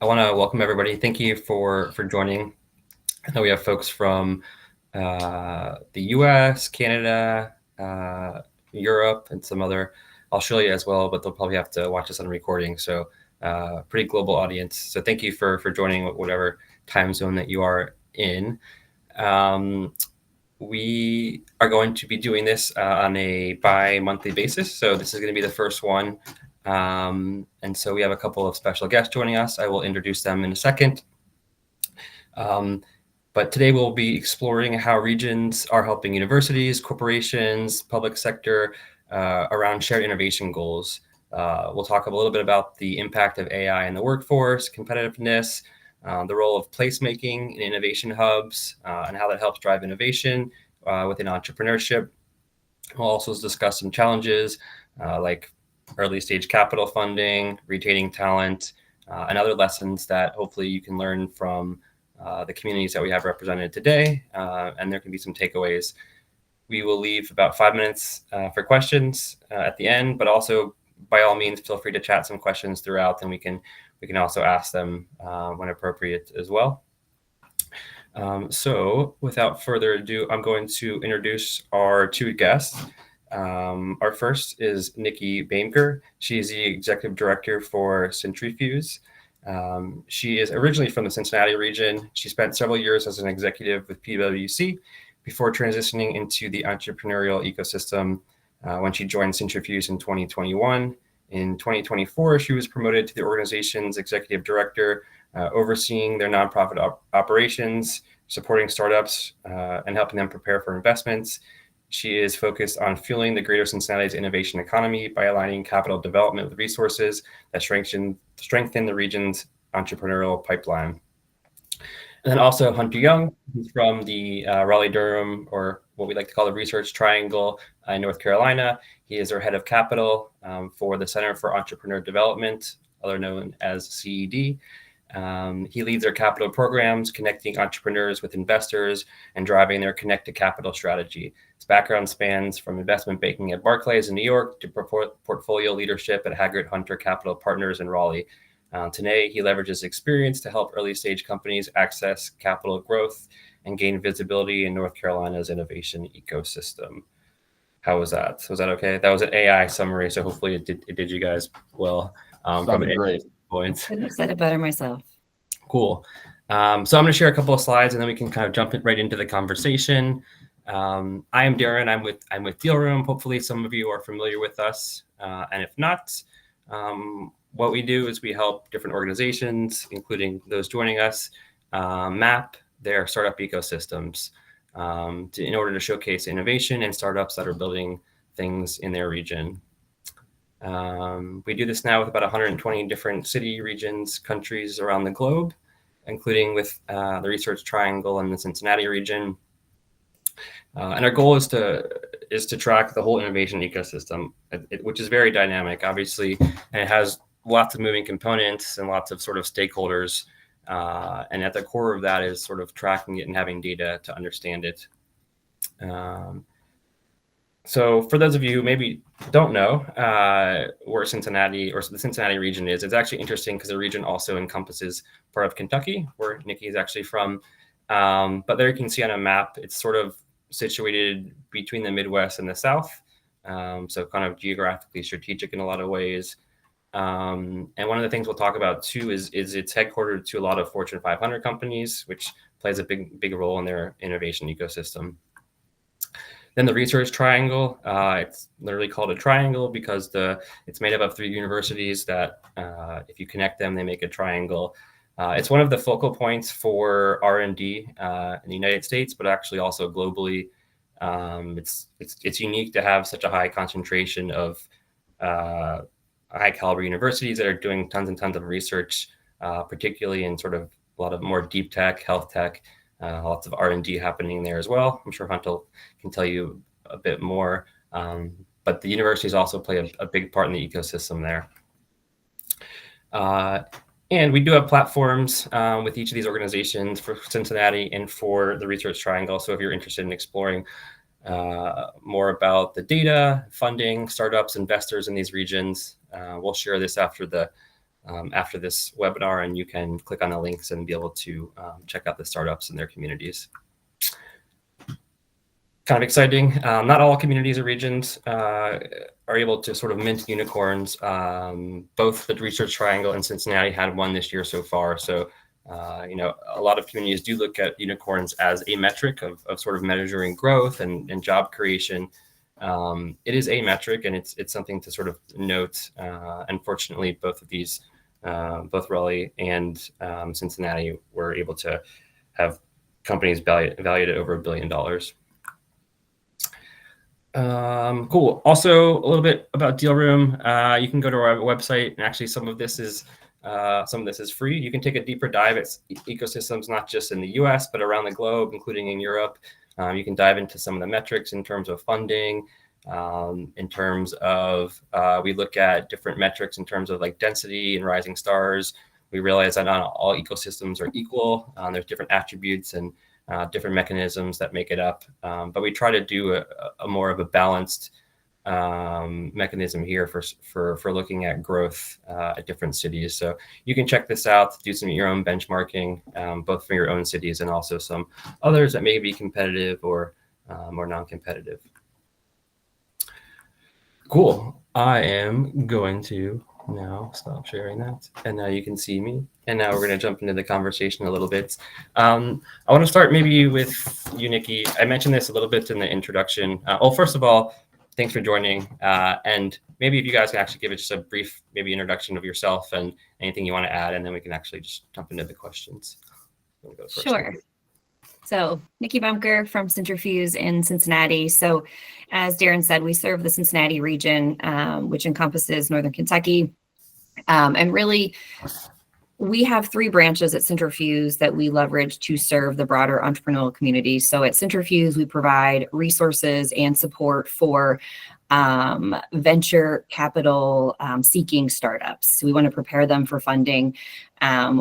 I want to welcome everybody. Thank you for joining. I know we have folks from the US, Canada, Europe, and some other Australia as well, but they'll probably have to watch us on recording. So pretty global audience. So thank you for joining whatever time zone that you are in. We are going to be doing this on a bi-monthly basis. So this is going to be the first one. And so we have a couple of special guests joining us. I will introduce them in a second. But today we'll be exploring how regions are helping universities, corporations, public sector around shared innovation goals. We'll talk a little bit about the impact of AI in the workforce, competitiveness, the role of placemaking in innovation hubs, and how that helps drive innovation within entrepreneurship. We'll also discuss some challenges like early stage capital funding, retaining talent, and other lessons that hopefully you can learn from the communities that we have represented today, and there can be some takeaways. We will leave about 5 minutes for questions at the end, but also by all means, feel free to chat some questions throughout, and we can also ask them when appropriate as well. So without further ado, I'm going to introduce our two guests. Our first is Nikki Baimker. She is the executive director for Cintrifuse. She is originally from the Cincinnati region. She spent several years as an executive with PwC before transitioning into the entrepreneurial ecosystem when she joined Cintrifuse in 2021. In 2024, she was promoted to the organization's executive director, overseeing their nonprofit operations, supporting startups, and helping them prepare for investments. She is focused on fueling the greater Cincinnati's innovation economy by aligning capital development with resources that strengthen the region's entrepreneurial pipeline. And then also Hunter Young, who's from the Raleigh-Durham, or what we like to call the Research Triangle in North Carolina. He is our head of capital for the Center for Entrepreneurial Development, otherwise known as CED. He leads their capital programs, connecting entrepreneurs with investors and driving their connect to capital strategy. His background spans from investment banking at Barclays in New York to portfolio leadership at Haggard Hunter Capital Partners in Raleigh. Today, he leverages experience to help early stage companies access capital growth and gain visibility in North Carolina's innovation ecosystem. How was that? Was that okay? That was an AI summary, so hopefully it did you guys well. From an great points. Couldn't have said it better myself. Cool. So I'm going to share a couple of slides, and then we can kind of jump right into the conversation. I am Darren. I'm with Dealroom. Hopefully, some of you are familiar with us, and if not, what we do is we help different organizations, including those joining us, map their startup ecosystems in order to showcase innovation and startups that are building things in their region. We do this now with about 120 different city, regions, countries around the globe, including with the Research Triangle and the Cincinnati region. And our goal is to track the whole innovation ecosystem, which is very dynamic, obviously, and it has lots of moving components and lots of sort of stakeholders. And at the core of that is sort of tracking it and having data to understand it. So for those of you who maybe don't know where Cincinnati or the Cincinnati region is, it's actually interesting because the region also encompasses part of Kentucky, where Nikki is actually from. But there you can see on a map, it's sort of situated between the Midwest and the South. So kind of geographically strategic in a lot of ways. And one of the things we'll talk about too is it's headquartered to a lot of Fortune 500 companies, which plays a big role in their innovation ecosystem. Then the Research Triangle, it's literally called a triangle because it's made up of 3 universities that if you connect them, they make a triangle. It's one of the focal points for R&D in the United States, but actually also globally. It's unique to have such a high concentration of high caliber universities that are doing tons and tons of research, particularly in sort of a lot of more deep tech, health tech, lots of R&D happening there as well. I'm sure Hunter can tell you a bit more, but the universities also play a big part in the ecosystem there. And we do have platforms with each of these organizations for Cincinnati and for the Research Triangle. So if you're interested in exploring more about the data, funding, startups, investors in these regions, we'll share this after the after this webinar, and you can click on the links and be able to check out the startups and their communities. Kind of exciting. Not all communities or regions are able to sort of mint unicorns. Both the Research Triangle and Cincinnati had one this year so far. So, a lot of communities do look at unicorns as a metric of sort of measuring growth and job creation. It is a metric, and it's something to sort of note. Unfortunately, both of these, both Raleigh and Cincinnati, were able to have companies valued at over $1 billion. Cool. Also, a little bit about Deal Room. You can go to our website, and actually some of this is free. You can take a deeper dive at ecosystems, not just in the US, but around the globe, including in Europe. You can dive into some of the metrics in terms of funding, in terms of, we look at different metrics in terms of like density and rising stars. We realize that not all ecosystems are equal. There's different attributes and different mechanisms that make it up. But we try to do a more of a balanced mechanism here for looking at growth at different cities. So you can check this out, do some of your own benchmarking, both for your own cities and also some others that may be competitive or non-competitive. Cool. I am going to now stop sharing that, and now you can see me. And now we're going to jump into the conversation a little bit. I want to start maybe with you, Nikki. I mentioned this a little bit in the introduction. Well, first of all, thanks for joining. And maybe if you guys can actually give it just a brief maybe introduction of yourself and anything you want to add, and then we can actually just jump into the questions. Go sure. So Nikki Bumker from Cintrifuse in Cincinnati. So as Darren said, we serve the Cincinnati region, which encompasses Northern Kentucky. And really, we have 3 branches at Cintrifuse that we leverage to serve the broader entrepreneurial community. So at Cintrifuse, we provide resources and support for venture capital seeking startups. So we want to prepare them for funding.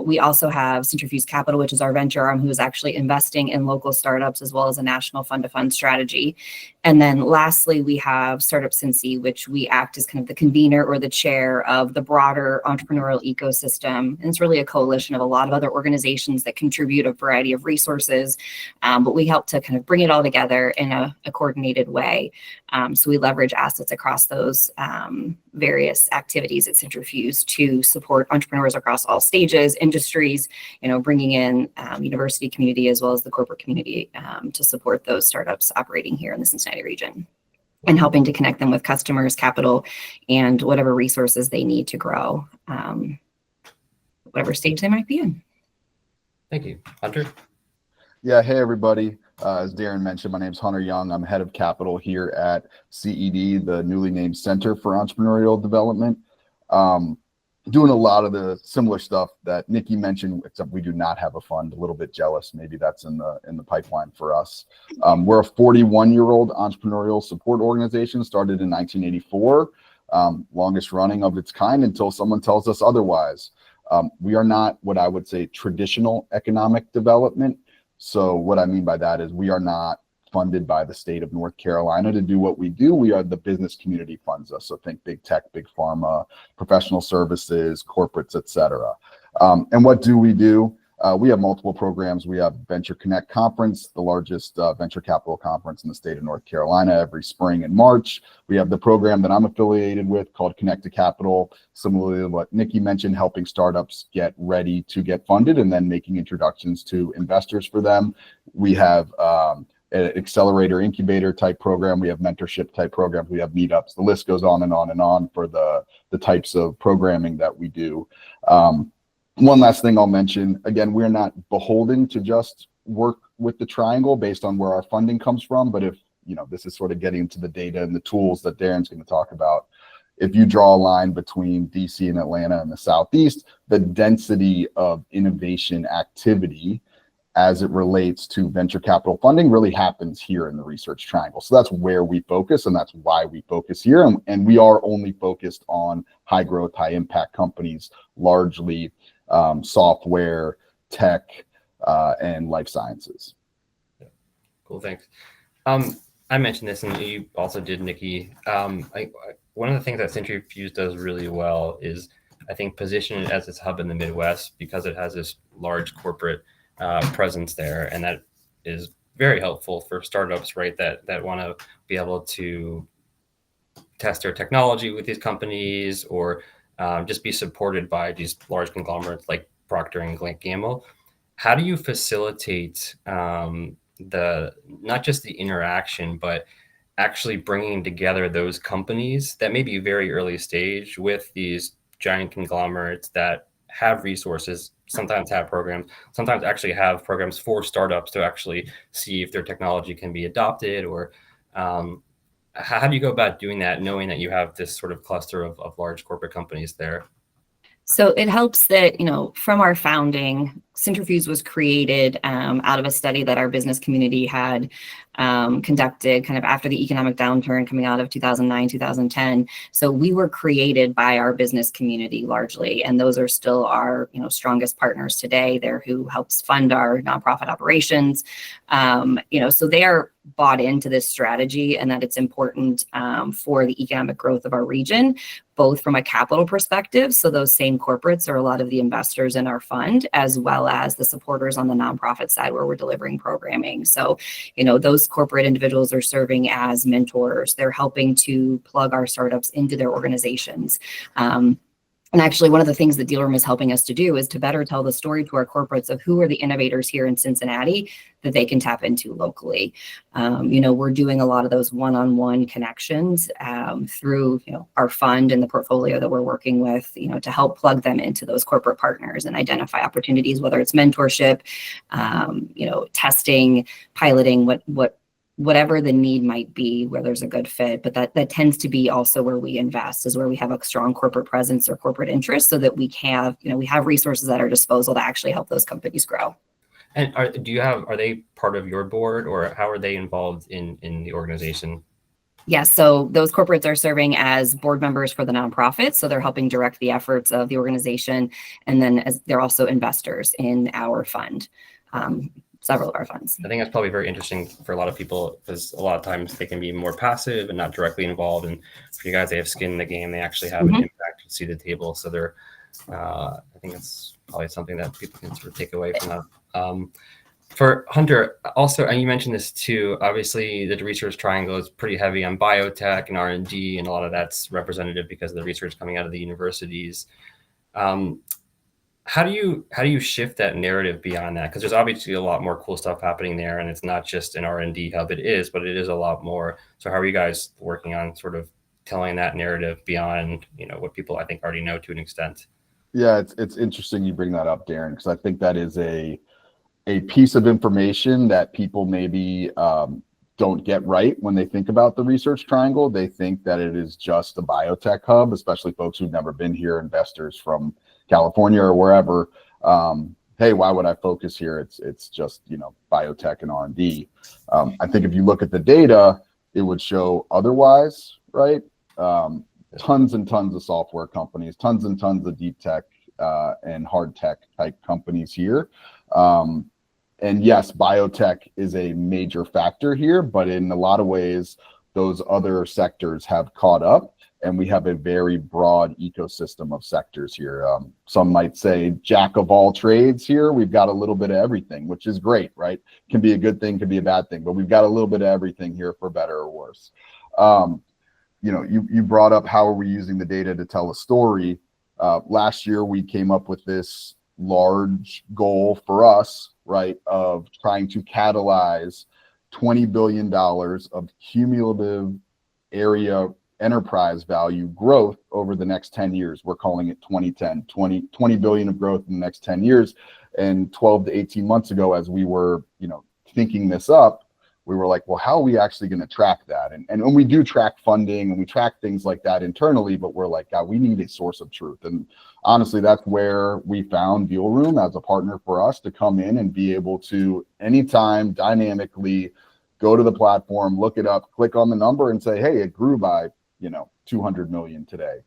We also have Cintrifuse Capital, which is our venture arm, who is actually investing in local startups as well as a national fund-to-fund strategy. And then lastly, we have Startup Cincy, which we act as kind of the convener or the chair of the broader entrepreneurial ecosystem. And it's really a coalition of a lot of other organizations that contribute a variety of resources, but we help to kind of bring it all together in a coordinated way. So we leverage assets across those various activities at Cintrifuse to support entrepreneurs across all stages, industries, bringing in university community as well as the corporate community to support those startups operating here in the Cincinnati region and helping to connect them with customers, capital, and whatever resources they need to grow, whatever stage they might be in. Thank you. Hunter? Yeah, hey everybody. As Darren mentioned, my name is Hunter Young. I'm head of capital here at CED, the newly named Center for Entrepreneurial Development. Doing a lot of the similar stuff that Nikki mentioned, except we do not have a fund. A little bit jealous. Maybe that's in the pipeline for us. We're a 41-year-old entrepreneurial support organization, started in 1984, longest running of its kind until someone tells us otherwise. We are not what I would say traditional economic development. So what I mean by that is we are not funded by the state of North Carolina to do what we do. We are the business community funds us. So think big tech, big pharma, professional services, corporates, et cetera. And what do? We have multiple programs. We have Venture Connect Conference, the largest venture capital conference in the state of North Carolina every spring and March. We have the program that I'm affiliated with called Connect to Capital, similarly to what Nikki mentioned, helping startups get ready to get funded and then making introductions to investors for them. We have an accelerator incubator type program. We have mentorship type programs. We have meetups. The list goes on and on and on for the types of programming that we do. One last thing I'll mention, again, we're not beholden to just work with the Triangle based on where our funding comes from. But if, this is sort of getting into the data and the tools that Darren's going to talk about. If you draw a line between DC and Atlanta and the Southeast, the density of innovation activity as it relates to venture capital funding really happens here in the Research Triangle. So that's where we focus, and that's why we focus here. And we are only focused on high growth, high impact companies, largely software, tech, and life sciences. Yeah. Cool, thanks. I mentioned this, and you also did, Nikki. One of the things that Cintrifuse does really well is I think, position it as its hub in the Midwest because it has this large corporate presence there, and that is very helpful for startups, right? That want to be able to test their technology with these companies, or just be supported by these large conglomerates like Procter and Gamble. How do you facilitate not just the interaction, but actually bringing together those companies that may be very early stage with these giant conglomerates that have resources, sometimes have programs, sometimes actually have programs for startups to actually see if their technology can be adopted? Or how do you go about doing that, knowing that you have this sort of cluster of large corporate companies there? So it helps that, from our founding, Cintrifuse was created out of a study that our business community had conducted kind of after the economic downturn coming out of 2009, 2010. So we were created by our business community largely, and those are still our strongest partners today. They're who helps fund our nonprofit operations. So they are bought into this strategy, and that it's important for the economic growth of our region, both from a capital perspective. So those same corporates are a lot of the investors in our fund, as well as the supporters on the nonprofit side where we're delivering programming. So, those corporate individuals are serving as mentors. They're helping to plug our startups into their organizations. And actually, one of the things that Deal Room is helping us to do is to better tell the story to our corporates of who are the innovators here in Cincinnati that they can tap into locally. We're doing a lot of those one-on-one connections through our fund and the portfolio that we're working with, to help plug them into those corporate partners and identify opportunities, whether it's mentorship, testing, piloting, whatever the need might be, where there's a good fit. But that tends to be also where we invest, is where we have a strong corporate presence or corporate interest, so that we have resources at our disposal to actually help those companies grow. And are they part of your board, or how are they involved in the organization? Yes, so those corporates are serving as board members for the nonprofit, so they're helping direct the efforts of the organization, and then they're also investors in our fund. Several of our funds. I think that's probably very interesting for a lot of people, because a lot of times they can be more passive and not directly involved. And for you guys, they have skin in the game. They actually have an impact to see the table. So they're, I think it's probably something that people can sort of take away from that. For Hunter, also, and you mentioned this too, obviously the research triangle is pretty heavy on biotech and R&D, and a lot of that's representative because of the research coming out of the universities. How do you shift that narrative beyond that? Because there's obviously a lot more cool stuff happening there, and it's not just an R&D hub. But it is a lot more. So how are you guys working on sort of telling that narrative beyond what people I think already know to an extent? Yeah, it's interesting you bring that up, Darren, because I think that is a piece of information that people maybe don't get right when they think about the research triangle. They think that it is just a biotech hub, especially folks who've never been here, investors from California or wherever. Hey, why would I focus here? It's just biotech and R&D. I think if you look at the data, it would show otherwise, right? Tons and tons of software companies, tons and tons of deep tech and hard tech type companies here. And yes, biotech is a major factor here, but in a lot of ways, those other sectors have caught up, and we have a very broad ecosystem of sectors here. Some might say jack of all trades here. We've got a little bit of everything, which is great, right? Can be a good thing, can be a bad thing, but we've got a little bit of everything here, for better or worse. You brought up how are we using the data to tell a story. Last year, we came up with this large goal for us, right, of trying to catalyze $20 billion of cumulative area enterprise value growth over the next 10 years. We're calling it 2010, 20 billion of growth in the next 10 years. And 12 to 18 months ago, as we were, thinking this up, we were like, well, how are we actually going to track that? And we do track funding and we track things like that internally, but we're like, God, we need a source of truth. And honestly, that's where we found Deal Room as a partner for us to come in and be able to anytime dynamically go to the platform, look it up, click on the number and say, hey, it grew by 200 million today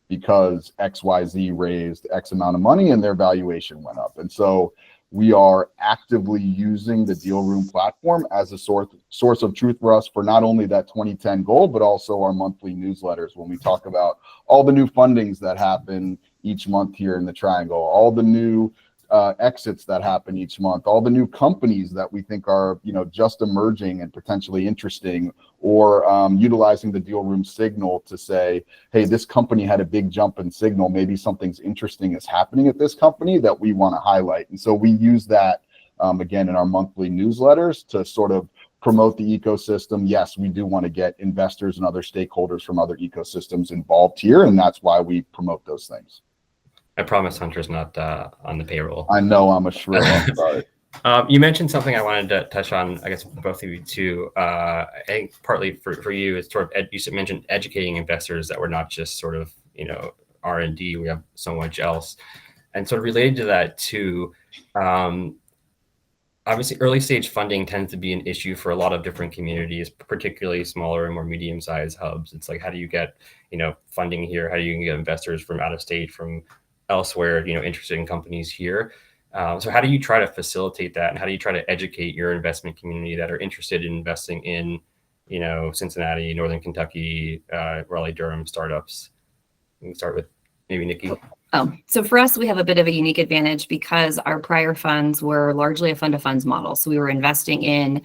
because XYZ raised X amount of money and their valuation went up. And so we are actively using the Deal Room platform as a source of truth for us for not only that 2010 goal, but also our monthly newsletters when we talk about all the new fundings that happen each month here in the Triangle, all the new exits that happen each month, all the new companies that we think are, just emerging and potentially interesting, or utilizing the deal room signal to say, hey, this company had a big jump in signal. Maybe something's interesting is happening at this company that we want to highlight. And so we use that, again, in our monthly newsletters to sort of promote the ecosystem. Yes, we do want to get investors and other stakeholders from other ecosystems involved here, and that's why we promote those things. I promise Hunter's not on the payroll. I know I'm a shrill. I'm sorry. You mentioned something I wanted to touch on, I guess, both of you too. I think partly for you, it's sort of, you mentioned educating investors that we're not just sort of, R&D, we have so much else. And sort of related to that too, obviously early stage funding tends to be an issue for a lot of different communities, particularly smaller and more medium-sized hubs. It's like, how do you get, funding here? How do you get investors from out of state, from elsewhere, interested in companies here? So how do you try to facilitate that, and how do you try to educate your investment community that are interested in investing in, Cincinnati, Northern Kentucky, Raleigh-Durham startups? We can start with maybe Nikki. So for us, we have a bit of a unique advantage because our prior funds were largely a fund of funds model. So we were investing in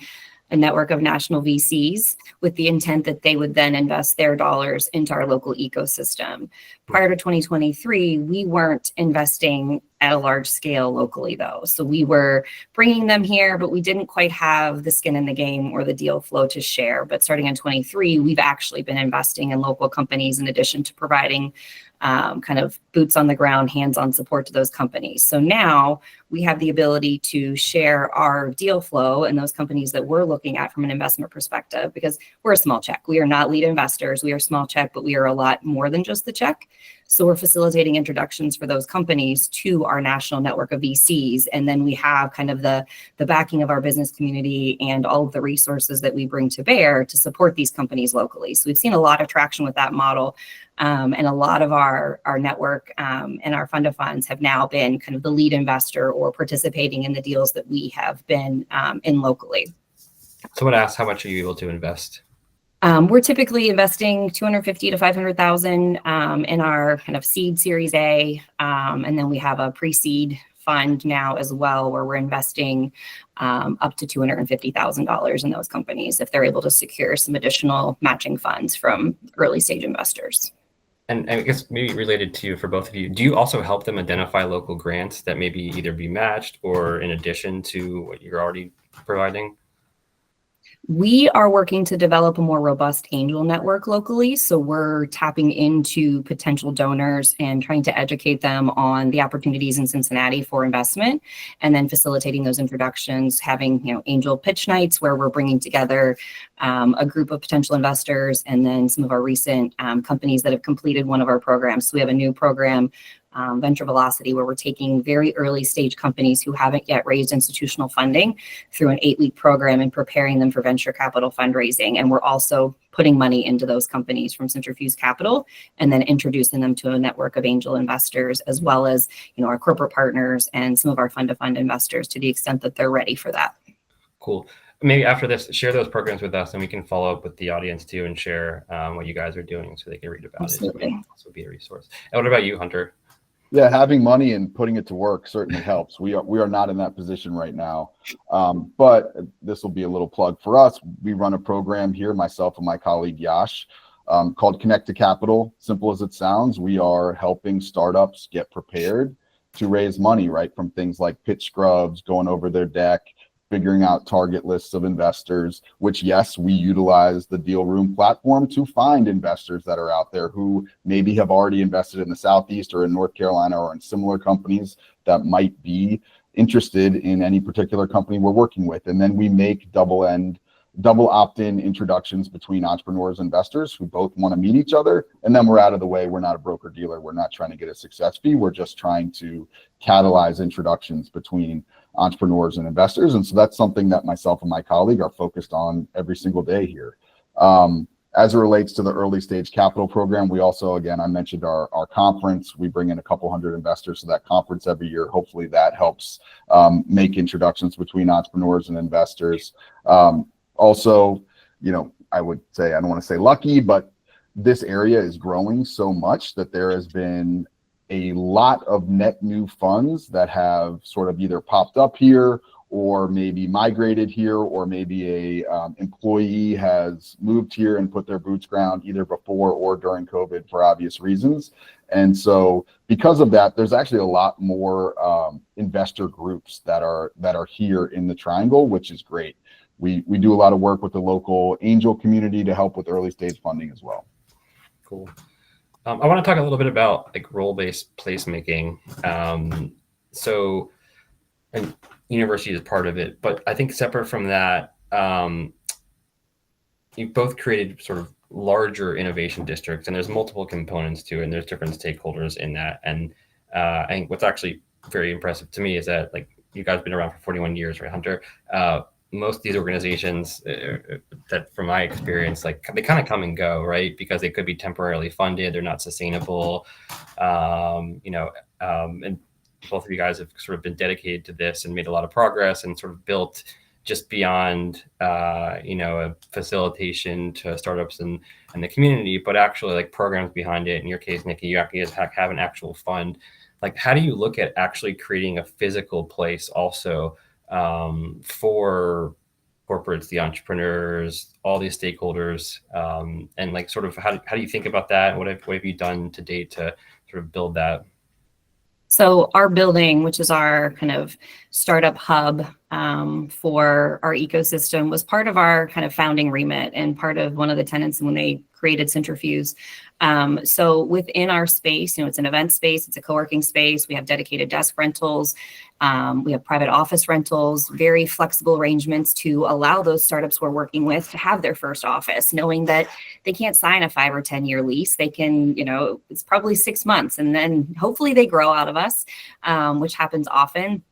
a network of national VCs with the intent that they would then invest their dollars into our local ecosystem. Prior to 2023, we weren't investing at a large scale locally though. So we were bringing them here, but we didn't quite have the skin in the game or the deal flow to share. But starting in 23, we've actually been investing in local companies in addition to providing kind of boots on the ground, hands-on support to those companies. So now we have the ability to share our deal flow and those companies that we're looking at from an investment perspective, because we're a small check. We are not lead investors. We are small check, but we are a lot more than just the check. So we're facilitating introductions for those companies to our national network of VCs. And then we have kind of the backing of our business community and all of the resources that we bring to bear to support these companies locally. So we've seen a lot of traction with that model. And a lot of our network and our fund of funds have now been kind of the lead investor or participating in the deals that we have been in locally. Someone asked, how much are you able to invest? We're typically investing $250,000 to $500,000 in our kind of seed Series A, and then we have a pre-seed fund now as well, where we're investing up to $250,000 in those companies if they're able to secure some additional matching funds from early stage investors. And I guess maybe related to, for both of you, do you also help them identify local grants that maybe either be matched or in addition to what you're already providing? We are working to develop a more robust angel network locally. So we're tapping into potential donors and trying to educate them on the opportunities in Cincinnati for investment, and then facilitating those introductions, having angel pitch nights where we're bringing together a group of potential investors and then some of our recent companies that have completed one of our programs. So we have a new program, Venture Velocity, where we're taking very early stage companies who haven't yet raised institutional funding through an 8-week program and preparing them for venture capital fundraising. And we're also putting money into those companies from Cintrifuse Capital and then introducing them to a network of angel investors, as well as our corporate partners and some of our fund to fund investors to the extent that they're ready for that. Cool. Maybe after this, share those programs with us and we can follow up with the audience too and share what you guys are doing so they can read about Absolutely. it. It may also be a resource. And what about you, Hunter? Yeah, having money and putting it to work certainly helps. We are not in that position right now, but this will be a little plug for us. We run a program here, myself and my colleague Yash, called Connect to Capital. Simple as it sounds, we are helping startups get prepared to raise money, right? From things like pitch scrubs, going over their deck, figuring out target lists of investors, which, yes, we utilize the deal room platform to find investors that are out there who maybe have already invested in the Southeast or in North Carolina or in similar companies that might be interested in any particular company we're working with. And then we make double opt-in introductions between entrepreneurs and investors who both want to meet each other. And then we're out of the way. We're not a broker dealer. We're not trying to get a success fee. We're just trying to catalyze introductions between entrepreneurs and investors. And so that's something that myself and my colleague are focused on every single day here. As it relates to the early stage capital program, we also, again, I mentioned our conference. We bring in a couple hundred investors to that conference every year. Hopefully that helps make introductions between entrepreneurs and investors. Also, I would say, I don't want to say lucky, but this area is growing so much that there has been a lot of net new funds that have sort of either popped up here or maybe migrated here, or maybe a employee has moved here and put their boots ground either before or during COVID for obvious reasons. And so because of that, there's actually a lot more investor groups that are here in the Triangle, which is great. We do a lot of work with the local angel community to help with early stage funding as well. Cool. I want to talk a little bit about like role-based placemaking. So, and university is part of it, but I think separate from that, you both created sort of larger innovation districts, and there's multiple components to it, and there's different stakeholders in that. And I think what's actually very impressive to me is that like you guys have been around for 41 years, right, Hunter? Most of these organizations that from my experience, like they kind of come and go, right? Because they could be temporarily funded, they're not sustainable, and both of you guys have sort of been dedicated to this and made a lot of progress and sort of built just beyond, a facilitation to startups and the community, but actually like programs behind it. In your case, Nikki, you actually have an actual fund. Like, how do you look at actually creating a physical place also for corporates, the entrepreneurs, all these stakeholders, and like sort of how do you think about that? What have you done to date to sort of build that? So our building, which is our kind of startup hub for our ecosystem, was part of our kind of founding remit and part of one of the tenants when they created Cintrifuse. So within our space, it's an event space, it's a co-working space. We have dedicated desk rentals. We have private office rentals, very flexible arrangements to allow those startups we're working with to have their first office, knowing that they can't sign a 5 or 10 year lease. They can, it's probably 6 months, and then hopefully they grow out of us, which happens often,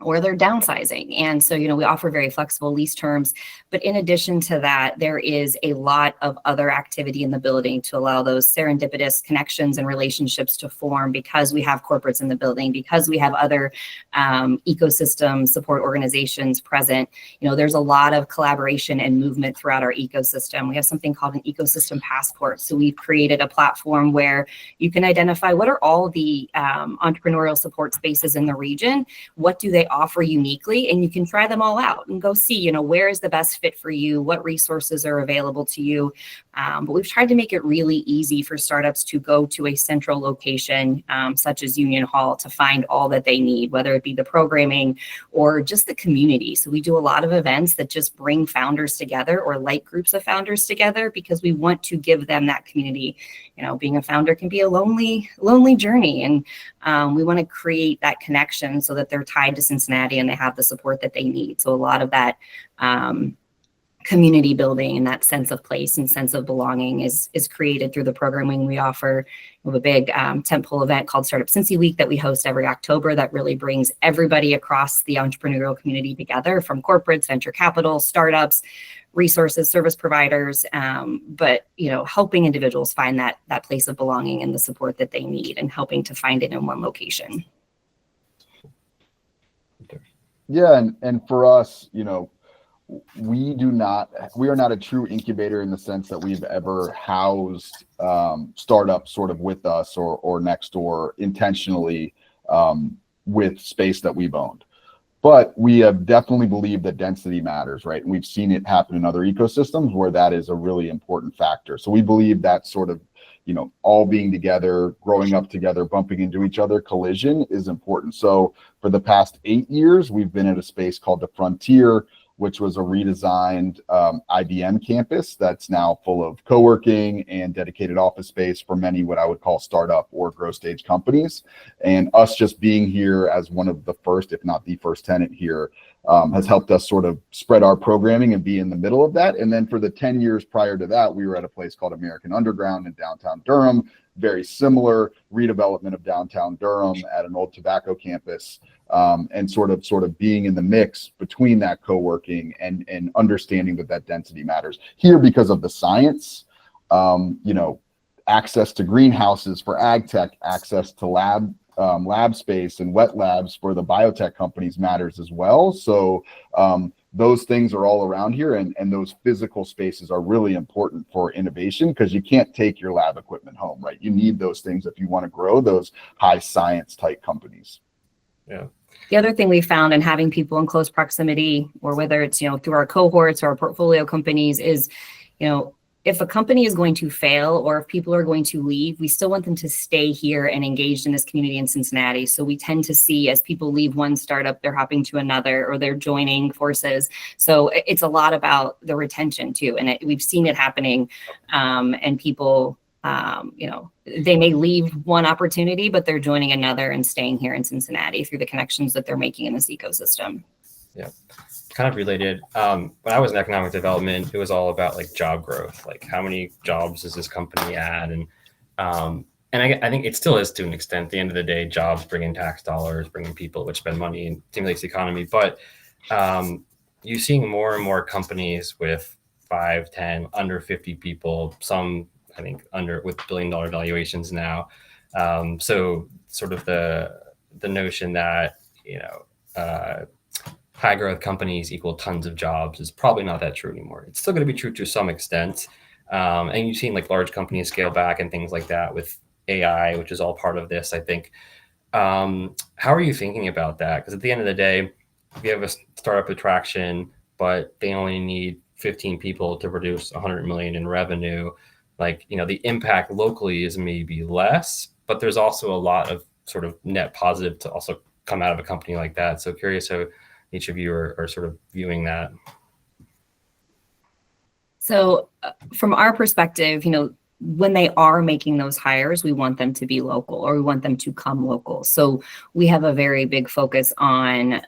or they're downsizing. And so, we offer very flexible lease terms. But in addition to that, there is a lot of other activity in the building to allow those serendipitous connections and relationships to form, because we have corporates in the building, because we have other ecosystem support organizations present. There's a lot of collaboration and movement throughout our ecosystem. We have something called an ecosystem passport. So we've created a platform where you can identify what are all the entrepreneurial support spaces in the region, what do they offer uniquely, and you can try them all out and go see, where is the best fit for you, what resources are available to you. But we've tried to make it really easy for startups to go to a central location, such as Union Hall, to find all that they need, whether it be the programming or just the community. So we do a lot of events that just bring founders together, or light groups of founders together, because we want to give them that community. Being a founder can be a lonely journey, and we want to create that connection so that they're tied to Cincinnati and they have the support that they need. So a lot of that community building and that sense of place and sense of belonging is created through the programming we offer. We have a big tentpole event called Startup Cincy Week that we host every October that really brings everybody across the entrepreneurial community together, from corporates, venture capital, startups, resources, service providers, but helping individuals find that place of belonging and the support that they need, and helping to find it in one location. Yeah, and for us, we are not a true incubator in the sense that we've ever housed startups sort of with us or next door intentionally with space that we've owned. But we have definitely believed that density matters, right? And we've seen it happen in other ecosystems where that is a really important factor. So we believe that sort of, all being together, growing up together, bumping into each other, collision is important. So for the past 8 years, we've been at a space called the Frontier, which was a redesigned IBM campus that's now full of co-working and dedicated office space for many what I would call startup or growth stage companies. And us just being here as one of the first, if not the first tenant here, has helped us sort of spread our programming and be in the middle of that. And then for the 10 years prior to that, we were at a place called American Underground in downtown Durham, very similar redevelopment of downtown Durham at an old tobacco campus. And sort of being in the mix between that co-working and understanding that density matters here because of the science, access to greenhouses for ag tech, access to lab space and wet labs for the biotech companies matters as well. So those things are all around here, and those physical spaces are really important for innovation, because you can't take your lab equipment home, right? You need those things if you want to grow those high science type companies. Yeah. The other thing we found in having people in close proximity, or whether it's, through our cohorts or our portfolio companies, is, if a company is going to fail or if people are going to leave, we still want them to stay here and engaged in this community in Cincinnati. So we tend to see, as people leave one startup, they're hopping to another, or they're joining forces. So it's a lot about the retention too. And we've seen it happening, and people, they may leave one opportunity, but they're joining another and staying here in Cincinnati through the connections that they're making in this ecosystem. Yeah. Kind of related. When I was in economic development, it was all about like job growth, like how many jobs does this company add? And I think it still is to an extent. At the end of the day, jobs bring in tax dollars, bring in people, which spend money and stimulates the economy. But you're seeing more and more companies with 5, 10, under 50 people, some I think under with $1 billion valuations now. So sort of the notion that, high growth companies equal tons of jobs is probably not that true anymore. It's still going to be true to some extent. And you've seen like large companies scale back and things like that with AI, which is all part of this, I think. How are you thinking about that? Because at the end of the day, if you have a startup attraction, but they only need 15 people to produce 100 million in revenue, like, the impact locally is maybe less, but there's also a lot of sort of net positive to also come out of a company like that. So curious how each of you are sort of viewing that. So from our perspective, when they are making those hires, we want them to be local, or we want them to come local. So we have a very big focus on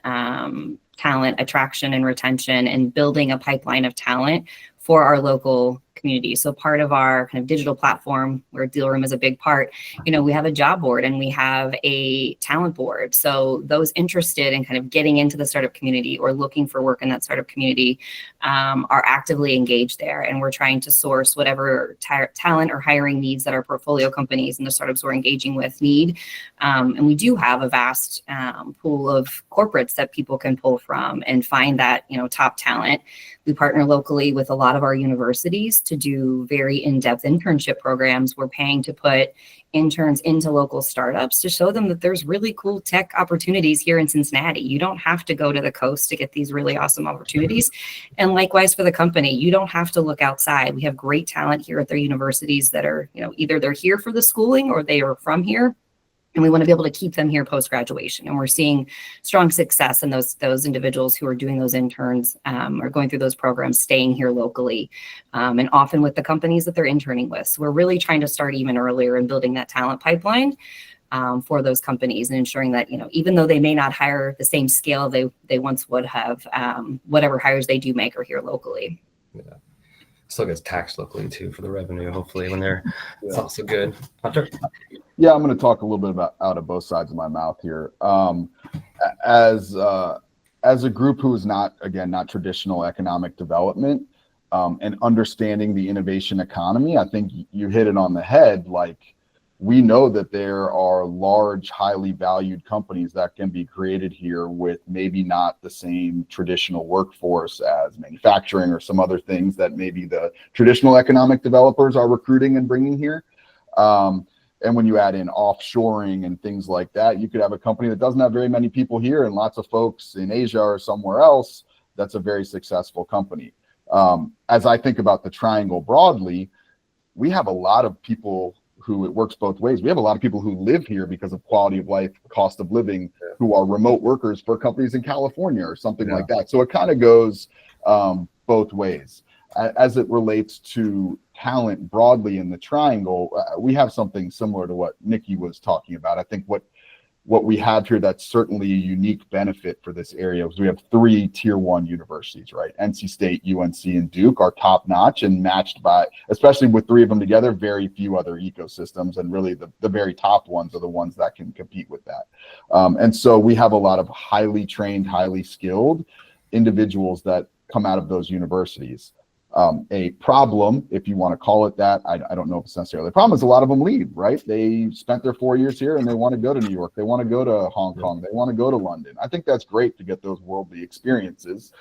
talent attraction and retention, and building a pipeline of talent for our local community. So part of our kind of digital platform, where Deal Room is a big part, we have a job board and we have a talent board. So those interested in kind of getting into the startup community or looking for work in that startup community are actively engaged there. And we're trying to source whatever talent or hiring needs that our portfolio companies and the startups we're engaging with need. And we do have a vast pool of corporates that people can pull from and find that, top talent. We partner locally with a lot of our universities to do very in-depth internship programs. We're paying to put interns into local startups to show them that there's really cool tech opportunities here in Cincinnati. You don't have to go to the coast to get these really awesome opportunities. And likewise for the company, you don't have to look outside. We have great talent here at their universities that are, either they're here for the schooling or they are from here. And we want to be able to keep them here post-graduation. And we're seeing strong success in those individuals who are doing those interns or going through those programs, staying here locally, and often with the companies that they're interning with. So we're really trying to start even earlier in building that talent pipeline for those companies, and ensuring that, even though they may not hire the same scale they once would have, whatever hires they do make are here locally. Yeah. Still gets taxed locally too for the revenue, hopefully, when they're it's also good. Hunter? Yeah, I'm going to talk a little bit about out of both sides of my mouth here. As a group who is not traditional economic development, and understanding the innovation economy, I think you hit it on the head. Like, we know that there are large, highly valued companies that can be created here with maybe not the same traditional workforce as manufacturing or some other things that maybe the traditional economic developers are recruiting and bringing here. And when you add in offshoring and things like that, you could have a company that doesn't have very many people here and lots of folks in Asia or somewhere else. That's a very successful company. As I think about the triangle broadly, we have a lot of people who it works both ways. We have a lot of people who live here because of quality of life, cost of living, who are remote workers for companies in California or something like that. So it kind of goes both ways. As it relates to talent broadly in the triangle, we have something similar to what Nikki was talking about. I think what we have here that's certainly a unique benefit for this area is we have 3 tier 1 universities, right? NC State, UNC, and Duke are top notch and matched by, especially with 3 of them together, very few other ecosystems. And really the very top ones are the ones that can compete with that. And so we have a lot of highly trained, highly skilled individuals that come out of those universities. A problem, if you want to call it that, I don't know if it's necessarily a problem, is a lot of them leave, right? They spent their 4 years here and they want to go to New York. They want to go to Hong Kong. They want to go to London. I think that's great to get those worldly experiences.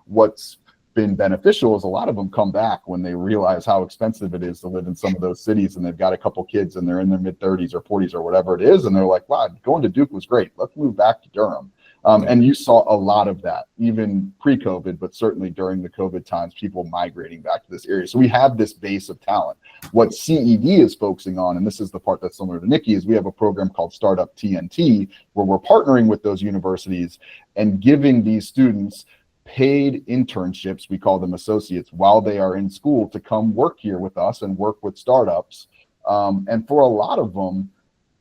What's been beneficial is a lot of them come back when they realize how expensive it is to live in some of those cities, and they've got a couple kids and they're in their mid 30s or 40s or whatever it is. And they're like, wow, going to Duke was great. Let's move back to Durham. And you saw a lot of that, even pre-COVID, but certainly during the COVID times, people migrating back to this area. So we have this base of talent. What CED is focusing on, and this is the part that's similar to Nikki, is we have a program called Startup TNT, where we're partnering with those universities and giving these students paid internships, we call them associates, while they are in school to come work here with us and work with startups. And for a lot of them,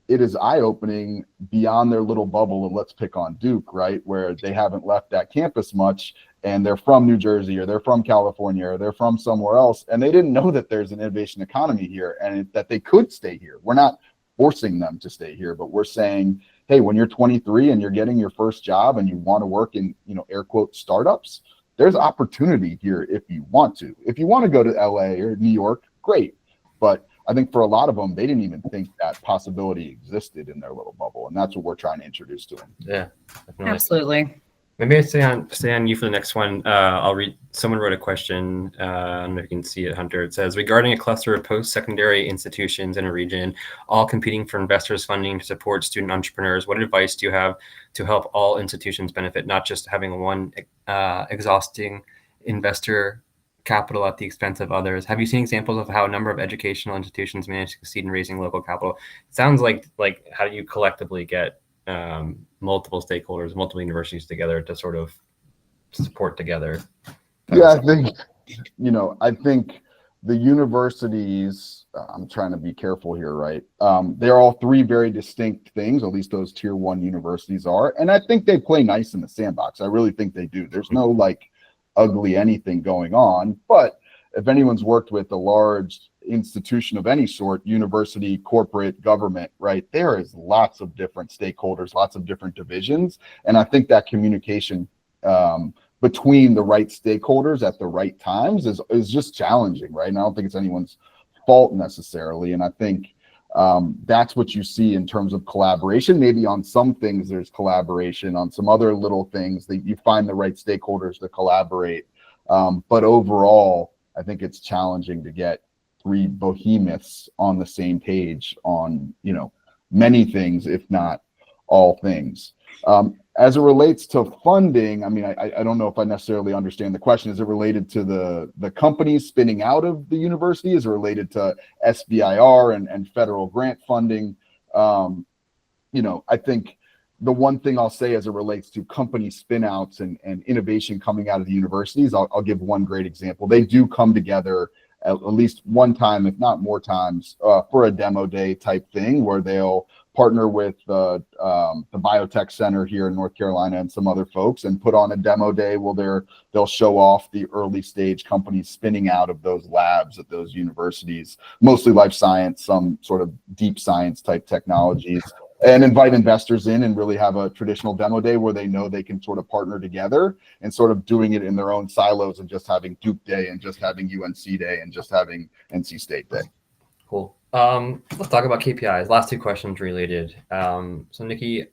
it is eye-opening beyond their little bubble. And let's pick on Duke, right, where they haven't left that campus much, and they're from New Jersey, or they're from California, or they're from somewhere else, and they didn't know that there's an innovation economy here and that they could stay here. We're not forcing them to stay here, but we're saying, hey, when you're 23 and you're getting your first job and you want to work in, air quote, startups, there's opportunity here if you want to. If you want to go to LA or New York, great. But I think for a lot of them, they didn't even think that possibility existed in their little bubble. And that's what we're trying to introduce to them. Yeah, definitely. Absolutely. Maybe I stay on you for the next one. I'll read. Someone wrote a question. I don't know if you can see it, Hunter. It says, regarding a cluster of post-secondary institutions in a region, all competing for investors' funding to support student entrepreneurs, what advice do you have to help all institutions benefit, not just having one exhausting investor capital at the expense of others? Have you seen examples of how a number of educational institutions manage to succeed in raising local capital? It sounds like how do you collectively get multiple stakeholders, multiple universities together to sort of support together? Yeah, I think the universities, I'm trying to be careful here, right? They're all three very distinct things, at least those tier one universities are. And I think they play nice in the sandbox. I really think they do. There's no ugly anything going on, but if anyone's worked with a large institution of any sort, university, corporate, government, right, there is lots of different stakeholders, lots of different divisions. And I think that communication between the right stakeholders at the right times is just challenging, right? And I don't think it's anyone's fault necessarily. And I think that's what you see in terms of collaboration. Maybe on some things there's collaboration, on some other little things that you find the right stakeholders to collaborate. But overall, I think it's challenging to get three behemoths on the same page on, many things, if not all things. As it relates to funding, I mean, I don't know if I necessarily understand the question. Is it related to the companies spinning out of the university? Is it related to SBIR and federal grant funding? I think the one thing I'll say as it relates to company spin-outs and innovation coming out of the universities, I'll give one great example. They do come together at least one time, if not more times, for a demo day type thing where they'll partner with the biotech center here in North Carolina and some other folks and put on a demo day where they'll show off the early stage companies spinning out of those labs at those universities, mostly life science, some sort of deep science type technologies, and invite investors in and really have a traditional demo day where they know they can sort of partner together and sort of doing it in their own silos and just having Duke Day and just having UNC Day and just having NC State Day. Cool. Let's talk about KPIs. Last two questions related. So Nikki,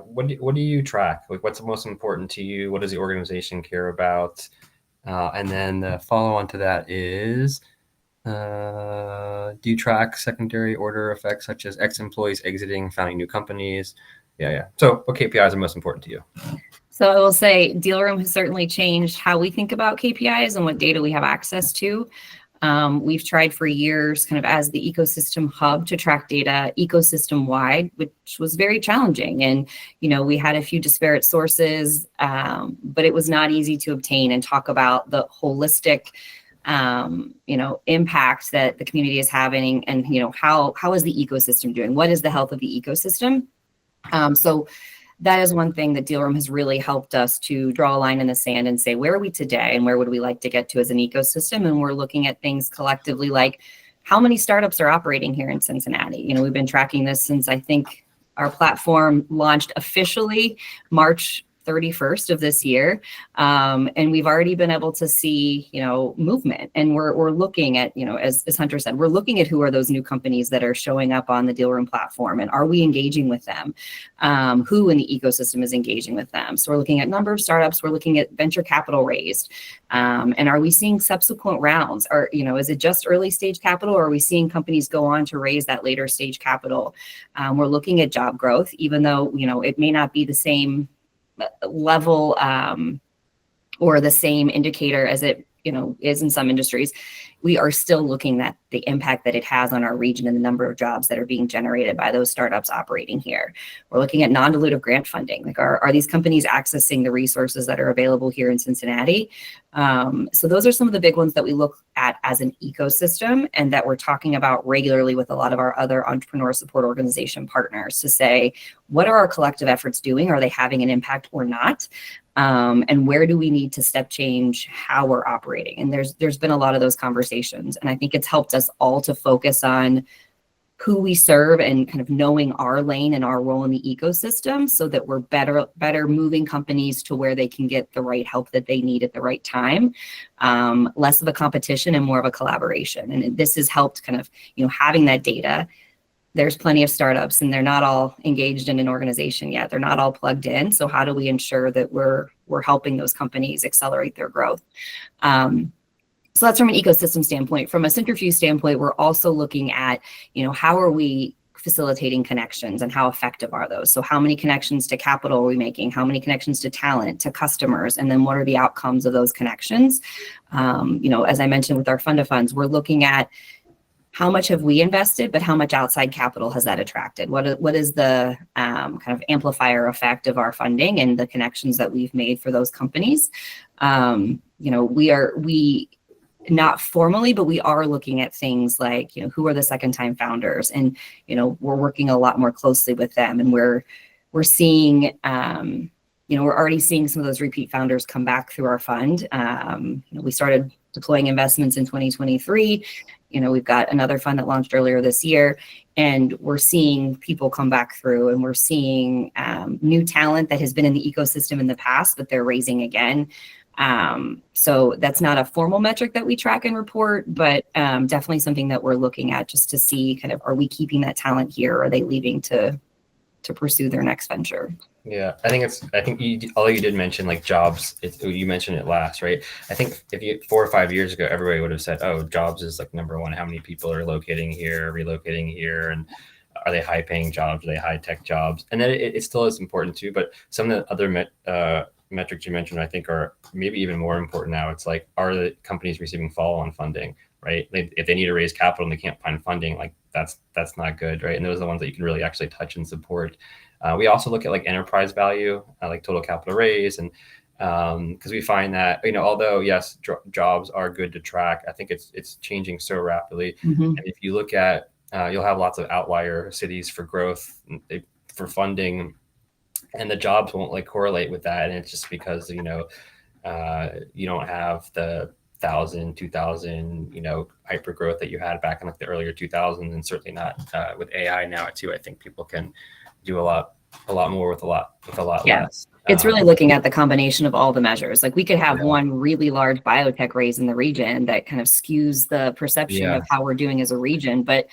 what do you track? What's most important to you? What does the organization care about? And then the follow on to that is, do you track secondary order effects such as ex-employees exiting, founding new companies? Yeah. So what KPIs are most important to you? So I will say Deal Room has certainly changed how we think about KPIs and what data we have access to. We've tried for years kind of as the ecosystem hub to track data ecosystem wide, which was very challenging. And, we had a few disparate sources, but it was not easy to obtain and talk about the holistic impact that the community is having and, how is the ecosystem doing? What is the health of the ecosystem? So that is one thing that Deal Room has really helped us to draw a line in the sand and say, where are we today and where would we like to get to as an ecosystem? And we're looking at things collectively like how many startups are operating here in Cincinnati? We've been tracking this since I think our platform launched officially March 31st of this year. And we've already been able to see, movement. And we're looking at, as Hunter said, we're looking at who are those new companies that are showing up on the deal room platform, and are we engaging with them? Who in the ecosystem is engaging with them? So we're looking at number of startups, we're looking at venture capital raised. And are we seeing subsequent rounds? Or, is it just early stage capital, or are we seeing companies go on to raise that later stage capital? We're looking at job growth, even though, it may not be the same level or the same indicator as it is in some industries. We are still looking at the impact that it has on our region and the number of jobs that are being generated by those startups operating here. We're looking at non-dilutive grant funding. Like, are these companies accessing the resources that are available here in Cincinnati? So those are some of the big ones that we look at as an ecosystem, and that we're talking about regularly with a lot of our other entrepreneur support organization partners to say, what are our collective efforts doing? Are they having an impact or not? And where do we need to step change how we're operating? And there's been a lot of those conversations. And I think it's helped us all to focus on who we serve and kind of knowing our lane and our role in the ecosystem, so that we're better moving companies to where they can get the right help that they need at the right time. Less of a competition and more of a collaboration. And this has helped kind of, having that data. There's plenty of startups and they're not all engaged in an organization yet. They're not all plugged in. So how do we ensure that we're helping those companies accelerate their growth? So that's from an ecosystem standpoint. From a Cintrifuse standpoint, we're also looking at, how are we facilitating connections and how effective are those? So how many connections to capital are we making? How many connections to talent, to customers? And then what are the outcomes of those connections? As I mentioned with our fund of funds, we're looking at how much have we invested, but how much outside capital has that attracted? What is the kind of amplifier effect of our funding and the connections that we've made for those companies? We not formally, but we are looking at things like, who are the second-time founders, and we're working a lot more closely with them, and we're seeing. We're already seeing some of those repeat founders come back through our fund. We started deploying investments in 2023. We've got another fund that launched earlier this year, and we're seeing people come back through, and we're seeing new talent that has been in the ecosystem in the past, but they're raising again. So that's not a formal metric that we track and report, but definitely something that we're looking at just to see kind of, are we keeping that talent here? Or are they leaving to pursue their next venture? Yeah, I think although you did mention like jobs, you mentioned it last, right? I think if 4 or 5 years ago, everybody would have said, oh, jobs is like number one. How many people are relocating here? And are they high paying jobs? Are they high tech jobs? And then it still is important too, but some of the other metrics you mentioned, I think, are maybe even more important now. It's like, are the companies receiving follow-on funding, right? If they need to raise capital and they can't find funding, like that's not good, right? And those are the ones that you can really actually touch and support. We also look at like enterprise value, like total capital raise, and because we find that, although yes, jobs are good to track, I think it's changing so rapidly. Mm-hmm. And if you look at, you'll have lots of outlier cities for growth, for funding, and the jobs won't like correlate with that. And it's just because, you don't have the 1,000, 2,000, hyper growth that you had back in like the earlier 2000s, and certainly not with AI now too. I think people can do a lot more with a lot less. It's really looking at the combination of all the measures. Like we could have one really large biotech raise in the region that kind of skews the perception of how we're doing as a region. But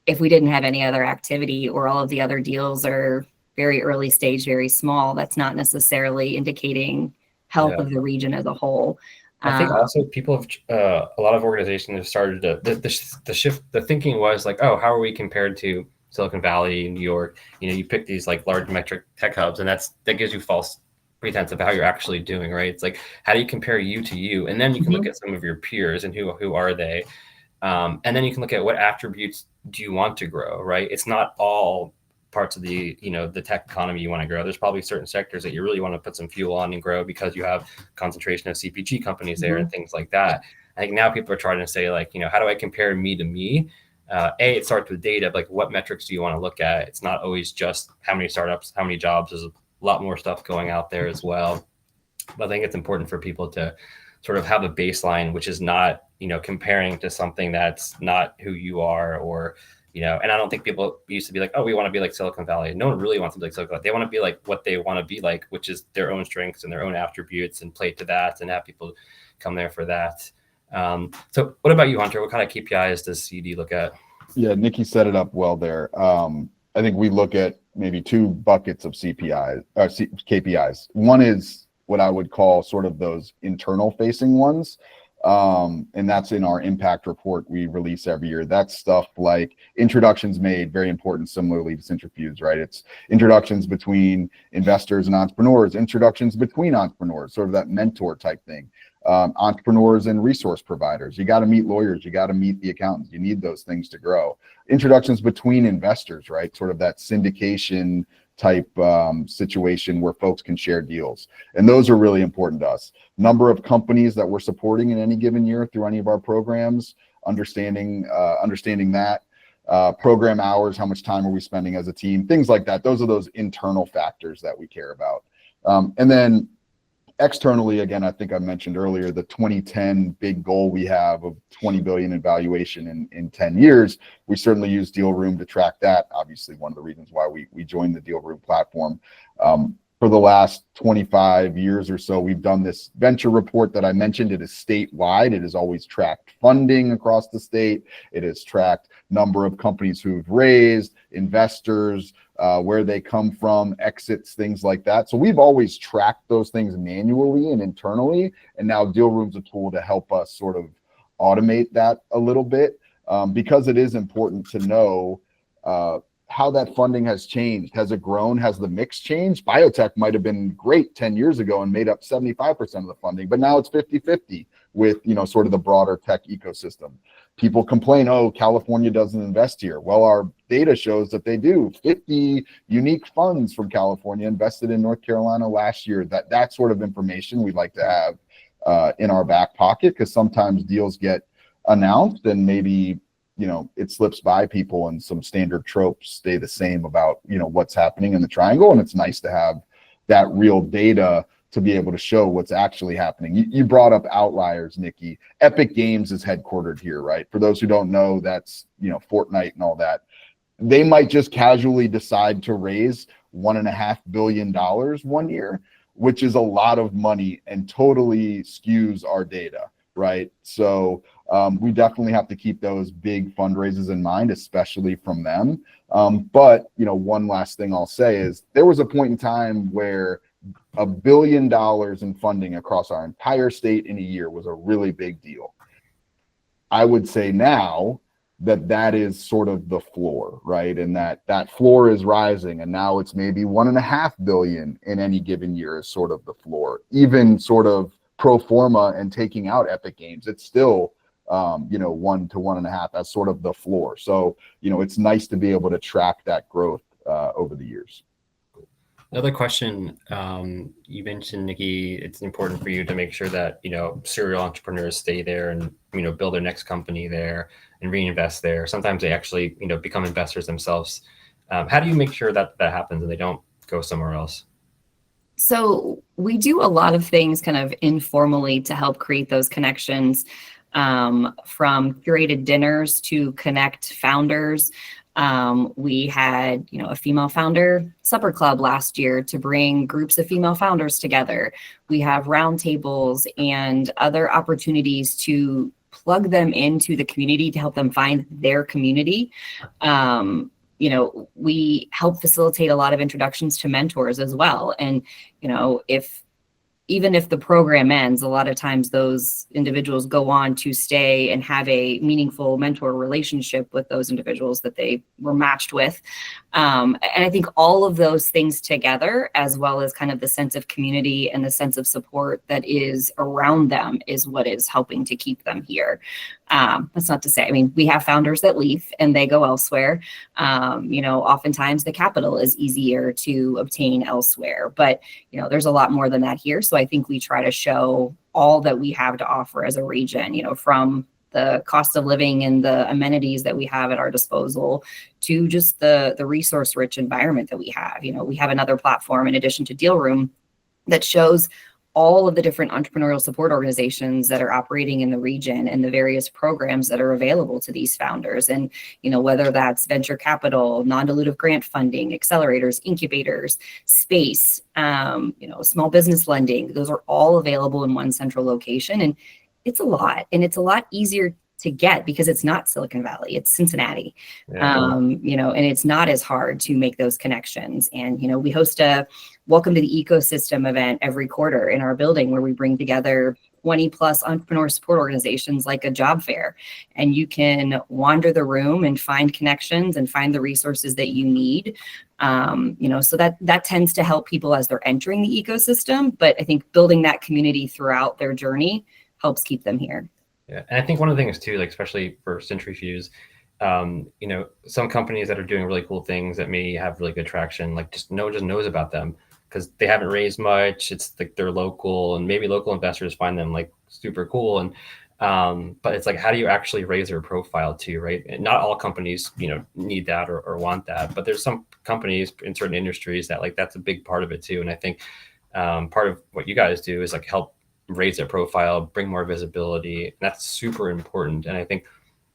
if we didn't have any other activity, or all of the other deals are very early stage, very small, that's not necessarily indicating health of the region as a whole. I think also people have, a lot of organizations have started to, the shift, the thinking was like, oh, how are we compared to Silicon Valley, New York? You pick these like large metric tech hubs, and that gives you false pretense of how you're actually doing, right? It's like, how do you compare you to you? And then you can look at some of your peers and who are they? And then you can look at what attributes do you want to grow, right? It's not all parts of the the tech economy you want to grow. There's probably certain sectors that you really want to put some fuel on and grow because you have concentration of CPG companies there and things like that. I think now people are trying to say like, how do I compare me to me? It starts with data, like what metrics do you want to look at? It's not always just how many startups, how many jobs. There's a lot more stuff going out there as well. But I think it's important for people to sort of have a baseline, which is not, comparing to something that's not who you are, or, And I don't think people used to be like, oh, we want to be like Silicon Valley. No one really wants to be like Silicon Valley. They want to be like what they want to be like, which is their own strengths and their own attributes, and play to that and have people come there for that. So what about you, Hunter? What kind of KPIs does CED look at? Yeah, Nikki set it up well there. I think we look at maybe two buckets of KPIs. One is what I would call sort of those internal facing ones. And that's in our impact report we release every year. That's stuff like introductions made, very important, similarly to Cintrifuse, right? It's introductions between investors and entrepreneurs, introductions between entrepreneurs, sort of that mentor type thing. Entrepreneurs and resource providers. You got to meet lawyers. You got to meet the accountants. You need those things to grow. Introductions between investors, right? Sort of that syndication type situation where folks can share deals. And those are really important to us. Number of companies that we're supporting in any given year through any of our programs, understanding that. Program hours, how much time are we spending as a team, things like that. Those are those internal factors that we care about. And then externally, again, I think I mentioned earlier, the 2010 big goal we have of 20 billion in valuation in 10 years. We certainly use Deal Room to track that. Obviously, one of the reasons why we joined the Deal Room platform. For the last 25 years or so, we've done this venture report that I mentioned. It is statewide. It has always tracked funding across the state. It has tracked number of companies who've raised, investors, where they come from, exits, things like that. So we've always tracked those things manually and internally. And now Deal Room's a tool to help us sort of automate that a little bit, because it is important to know how that funding has changed. Has it grown? Has the mix changed? Biotech might have been great 10 years ago and made up 75% of the funding, but now it's 50-50 with, sort of the broader tech ecosystem. People complain, oh, California doesn't invest here. Well, our data shows that they do. 50 unique funds from California invested in North Carolina last year. That sort of information we'd like to have in our back pocket, because sometimes deals get announced and maybe it slips by people and some standard tropes stay the same about, what's happening in the triangle. And it's nice to have that real data to be able to show what's actually happening. You brought up outliers, Nikki. Epic Games is headquartered here, right? For those who don't know, that's, Fortnite and all that. They might just casually decide to raise $1.5 billion one year, which is a lot of money and totally skews our data, right? So we definitely have to keep those big fundraisers in mind, especially from them. But, one last thing I'll say is there was a point in time where $1 billion in funding across our entire state in a year was a really big deal. I would say now that is sort of the floor, right? And that floor is rising, and now it's maybe $1.5 billion in any given year is sort of the floor. Even sort of pro forma and taking out Epic Games, it's still 1 to 1.5 as sort of the floor. So it's nice to be able to track that growth over the years. Another question, you mentioned, Nikki, it's important for you to make sure that, serial entrepreneurs stay there and, build their next company there and reinvest there. Sometimes they actually, become investors themselves. How do you make sure that happens and they don't go somewhere else? So we do a lot of things kind of informally to help create those connections, from curated dinners to connect founders. We had, a female founder supper club last year to bring groups of female founders together. We have roundtables and other opportunities to plug them into the community to help them find their community. We help facilitate a lot of introductions to mentors as well. And, even if the program ends, a lot of times those individuals go on to stay and have a meaningful mentor relationship with those individuals that they were matched with. And I think all of those things together, as well as kind of the sense of community and the sense of support that is around them, is what is helping to keep them here. That's not to say, we have founders that leave and they go elsewhere. Oftentimes the capital is easier to obtain elsewhere, but, there's a lot more than that here. So I think we try to show all that we have to offer as a region, from the cost of living and the amenities that we have at our disposal to just the resource rich environment that we have. We have another platform in addition to Deal Room that shows all of the different entrepreneurial support organizations that are operating in the region and the various programs that are available to these founders. And, whether that's venture capital, non-dilutive grant funding, accelerators, incubators, space, small business lending, those are all available in one central location. And it's a lot, and it's a lot easier to get because it's not Silicon Valley, it's Cincinnati. And it's not as hard to make those connections. And, we host a Welcome to the Ecosystem event every quarter in our building where we bring together 20 plus entrepreneur support organizations like a job fair. And you can wander the room and find connections and find the resources that you need. So that tends to help people as they're entering the ecosystem. But I think building that community throughout their journey helps keep them here. Yeah, and I think one of the things too, like especially for Cintrifuse, some companies that are doing really cool things that may have really good traction, like just knows about them because they haven't raised much. It's like they're local, and maybe local investors find them like super cool. And but it's like, how do you actually raise their profile too, right? And not all companies, need that or want that, but there's some companies in certain industries that like that's a big part of it too. And I think part of what you guys do is like help raise their profile, bring more visibility. And that's super important. And I think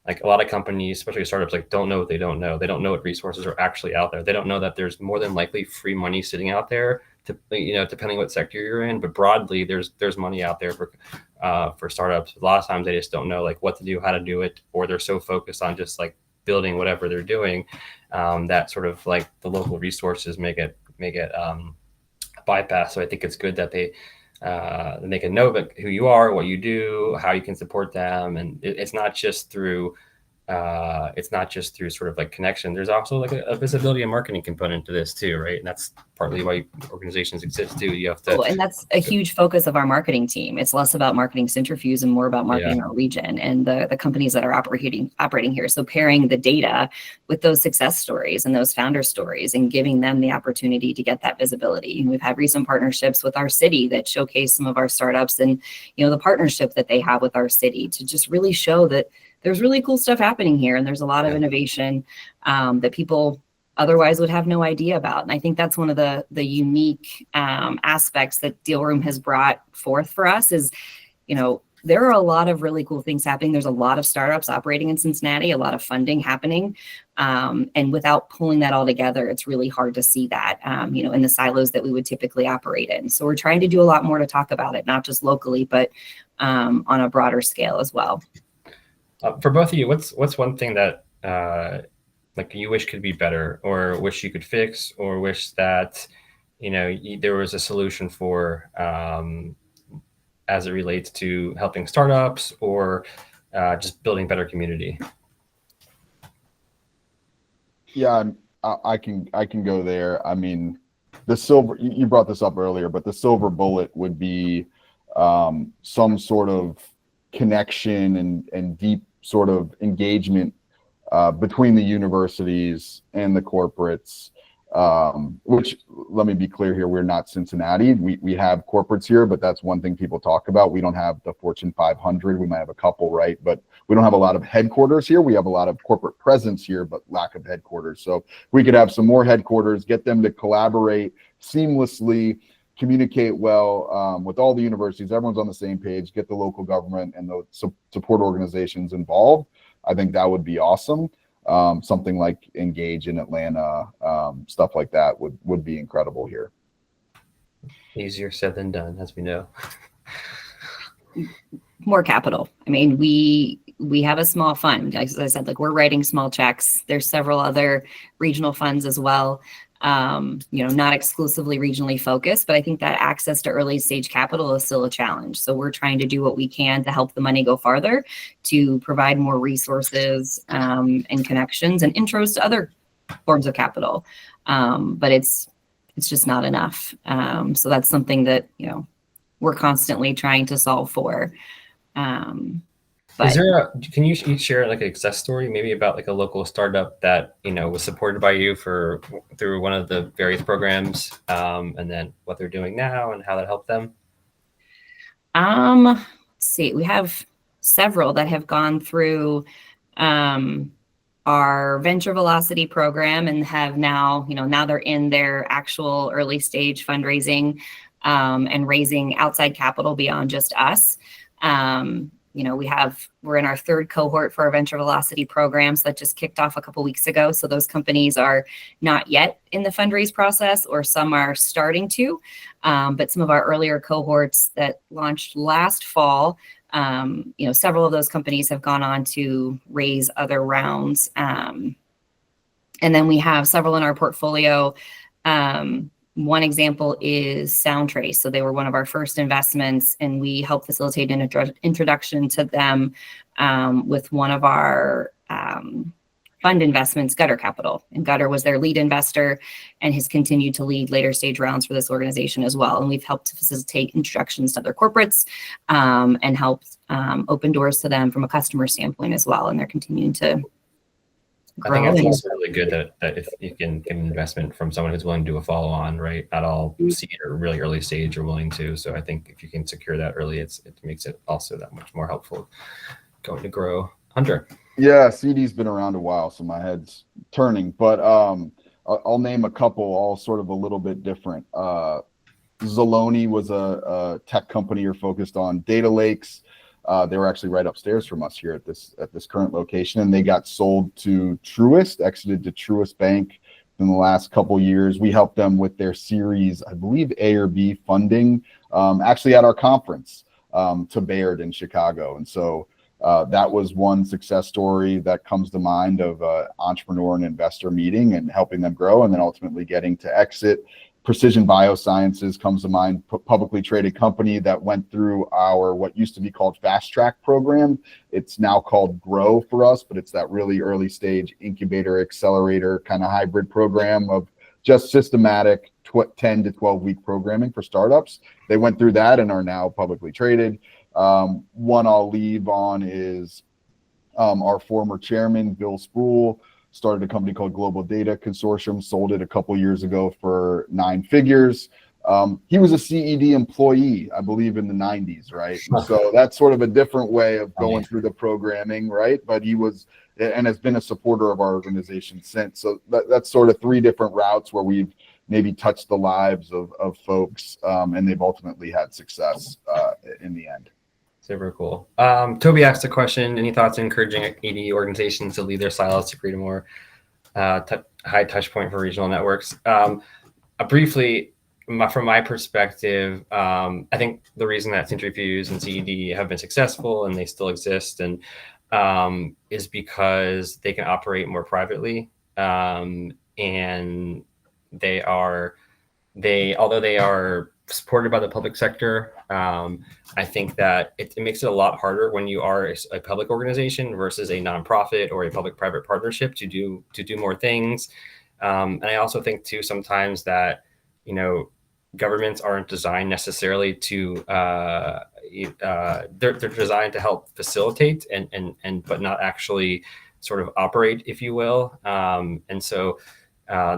like a lot of companies, especially startups, like don't know what they don't know. They don't know what resources are actually out there. They don't know that there's more than likely free money sitting out there to, depending what sector you're in, but broadly there's money out there for startups. A lot of times they just don't know like what to do, how to do it, or they're so focused on just like building whatever they're doing that sort of like the local resources make it bypass. So I think it's good that they can know who you are, what you do, how you can support them, and it's not just through sort of like connection. There's also like a visibility and marketing component to this too, right? And that's partly why organizations exist too. You have to, and that's a huge focus of our marketing team. It's less about marketing Cintrifuse and more about marketing our region and the companies that are operating here. So pairing the data with those success stories and those founder stories and giving them the opportunity to get that visibility. We've had recent partnerships with our city that showcase some of our startups and the partnership that they have with our city to just really show that there's really cool stuff happening here. And there's a lot of innovation that people otherwise would have no idea about. And I think that's one of the unique aspects that Deal Room has brought forth for us is, there are a lot of really cool things happening. There's a lot of startups operating in Cincinnati, a lot of funding happening. And without pulling that all together, it's really hard to see that, in the silos that we would typically operate in. So we're trying to do a lot more to talk about it, not just locally, but on a broader scale as well. For both of you, what's one thing that like you wish could be better, or wish you could fix, or wish that there was a solution for as it relates to helping startups or just building better community? Yeah, I can go there. I mean, you brought this up earlier, but the silver bullet would be some sort of connection and deep sort of engagement between the universities and the corporates, which, let me be clear here, we're not Cincinnati. We have corporates here, but that's one thing people talk about. We don't have the Fortune 500. We might have a couple, right? But we don't have a lot of headquarters here. We have a lot of corporate presence here, but lack of headquarters. So we could have some more headquarters, get them to collaborate seamlessly, communicate well with all the universities. Everyone's on the same page, get the local government and the support organizations involved. I think that would be awesome. Something like Engage in Atlanta, stuff like that would be incredible here. Easier said than done, as we know. More capital. I mean, we have a small fund. As I said, like we're writing small checks. There's several other regional funds as well. Not exclusively regionally focused, but I think that access to early stage capital is still a challenge. So we're trying to do what we can to help the money go farther, to provide more resources and connections and intros to other forms of capital. But it's just not enough. So that's something that, we're constantly trying to solve for. Is there can you each share like a success story, maybe about like a local startup that, was supported by you through one of the various programs, and then what they're doing now and how that helped them? Let's see, we have several that have gone through our venture velocity program and have now, now they're in their actual early stage fundraising. and raising outside capital beyond just us. We're in our third cohort for our venture velocity programs that just kicked off a couple weeks ago. So those companies are not yet in the fundraise process, or some are starting to, but some of our earlier cohorts that launched last fall, several of those companies have gone on to raise other rounds. And then we have several in our portfolio. One example is Soundtrace. So they were one of our first investments, and we helped facilitate an introduction to them with one of our fund investments, Gutter Capital. And Gutter was their lead investor and has continued to lead later stage rounds for this organization as well. And we've helped to facilitate introductions to other corporates and helped open doors to them from a customer standpoint as well. And they're continuing to I think it's also really good that if you can get an investment from someone who's willing to do a follow-on, right? Not all seed or really early stage are willing to. So I think if you can secure that early, it makes it also that much more helpful going to grow. Hunter. Yeah, CD's been around a while, so my head's turning. But I'll name a couple, all sort of a little bit different. Zaloni was a tech company who focused on data lakes. They were actually right upstairs from us here at this current location, and they got sold to Truist, exited to Truist Bank in the last couple years. We helped them with their series, I believe A or B funding, actually at our conference to Baird in Chicago. And so that was one success story that comes to mind of entrepreneur and investor meeting and helping them grow, and then ultimately getting to exit. Precision Biosciences comes to mind, publicly traded company that went through our what used to be called Fast Track program. It's now called Grow for us, but it's that really early stage incubator accelerator kind of hybrid program of just systematic 10 to 12 week programming for startups. They went through that and are now publicly traded. One I'll leave on is our former chairman, Bill Spruill, started a company called Global Data Consortium, sold it a couple years ago for 9 figures. He was a CED employee, I believe, in the 90s, right? So that's sort of a different way of going through the programming, right? But he was, and has been a supporter of our organization since. So that's sort of 3 different routes where we've maybe touched the lives of folks, and they've ultimately had success in the end. Super cool. Toby asked a question. Any thoughts on encouraging ED organizations to leave their silos to create a more high touch point for regional networks? Briefly, from my perspective, I think the reason that Cintrifuse and CED have been successful and they still exist and is because they can operate more privately, and although they are supported by the public sector, I think that it makes it a lot harder when you are a public organization versus a nonprofit or a public-private partnership to do more things. And I also think too sometimes that governments aren't designed necessarily to they're designed to help facilitate and but not actually sort of operate, if you will. And so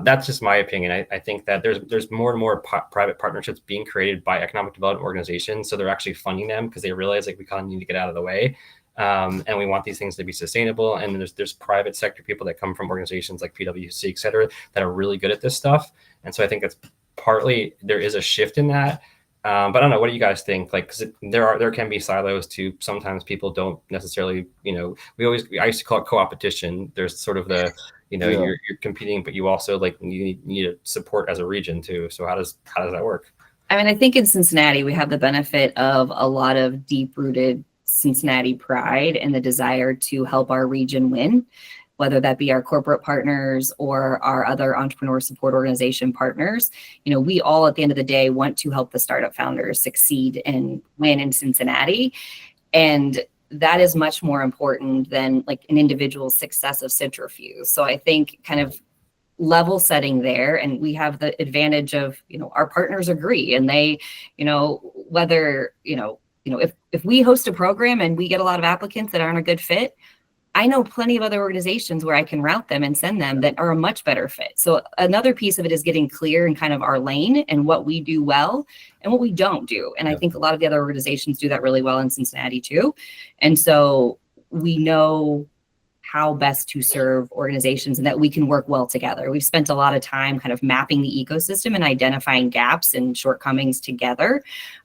that's just my opinion. I think that there's more and more private partnerships being created by economic development organizations. So they're actually funding them because they realize we kind of need to get out of the way. And we want these things to be sustainable. And there's private sector people that come from organizations like PwC, et cetera, that are really good at this stuff. And so I think that's partly, there is a shift in that. But I don't know, what do you guys think? Because there can be silos too. Sometimes people don't necessarily, I used to call it co-opetition. There's sort of the, you're competing, but you also you need to support as a region too. So how does that work? I mean, I think in Cincinnati, we have the benefit of a lot of deep-rooted Cincinnati pride and the desire to help our region win, whether that be our corporate partners or our other entrepreneur support organization partners. We all at the end of the day want to help the startup founders succeed and win in Cincinnati. And that is much more important than an individual success of Cintrifuse. So I think kind of level setting there, and we have the advantage of, our partners agree, and they, whether, if we host a program and we get a lot of applicants that aren't a good fit, I know plenty of other organizations where I can route them and send them that are a much better fit. So another piece of it is getting clear in kind of our lane and what we do well and what we don't do. And I think a lot of the other organizations do that really well in Cincinnati too. And so we know how best to serve organizations and that we can work well together. We've spent a lot of time kind of mapping the ecosystem and identifying gaps and shortcomings together,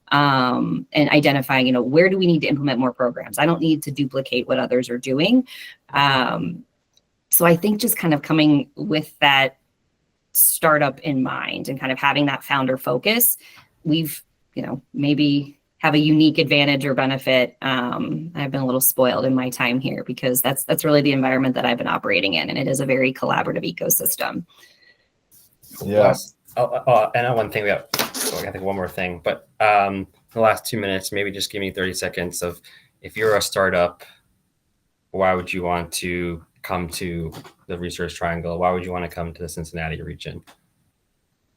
and identifying, where do we need to implement more programs? I don't need to duplicate what others are doing. So I think just kind of coming with that startup in mind and kind of having that founder focus, we've, maybe have a unique advantage or benefit. I've been a little spoiled in my time here because that's really the environment that I've been operating in, and it is a very collaborative ecosystem. Yeah. And one thing I think one more thing, but the last 2 minutes, maybe just give me 30 seconds of, if you're a startup, why would you want to come to the Research Triangle? Why would you want to come to the Cincinnati region?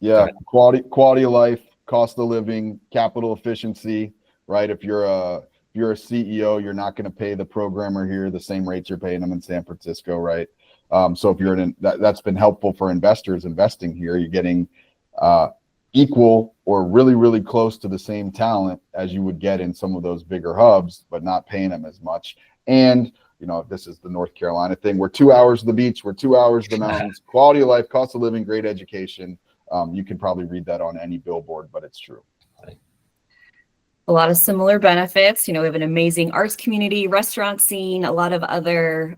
Yeah, quality of life, cost of living, capital efficiency, right? If you're a CEO, you're not going to pay the programmer here the same rates you're paying them in San Francisco, right? So if you're that's been helpful for investors investing here. You're getting equal or really, really close to the same talent as you would get in some of those bigger hubs, but not paying them as much. And this is the North Carolina thing. We're 2 hours to the beach. We're 2 hours to the mountains. Quality of life, cost of living, great education. You can probably read that on any billboard, but it's true. A lot of similar benefits. We have an amazing arts community, restaurant scene, a lot of other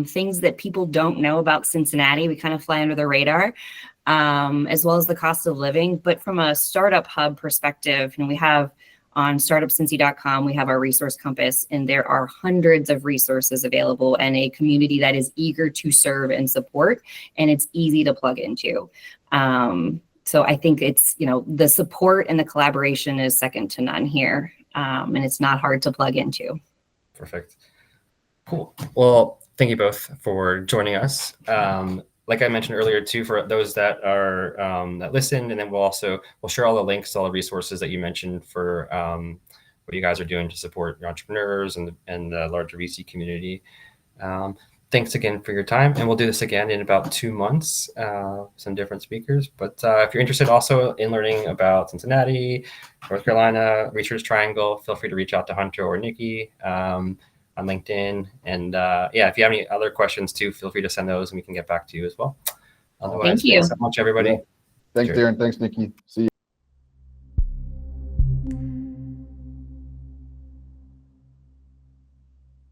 things that people don't know about Cincinnati. We kind of fly under the radar, as well as the cost of living. But from a startup hub perspective, we have on startupcincy.com, we have our resource compass, and there are hundreds of resources available and a community that is eager to serve and support, and it's easy to plug into. So I think it's, the support and the collaboration is second to none here, and it's not hard to plug into. Perfect. Cool. Well, thank you both for joining us. Like I mentioned earlier too, for those that are that listened, and then we'll share all the links to all the resources that you mentioned for what you guys are doing to support your entrepreneurs and the larger VC community. Thanks again for your time, and we'll do this again in about 2 months, some different speakers. But if you're interested also in learning about Cincinnati, North Carolina, Research Triangle, feel free to reach out to Hunter or Nikki on LinkedIn. And if you have any other questions too, feel free to send those and we can get back to you as well. Otherwise, Thank you thanks so much, everybody. Yeah. Thanks, Cheers. Darren. Thanks, Nikki. See you.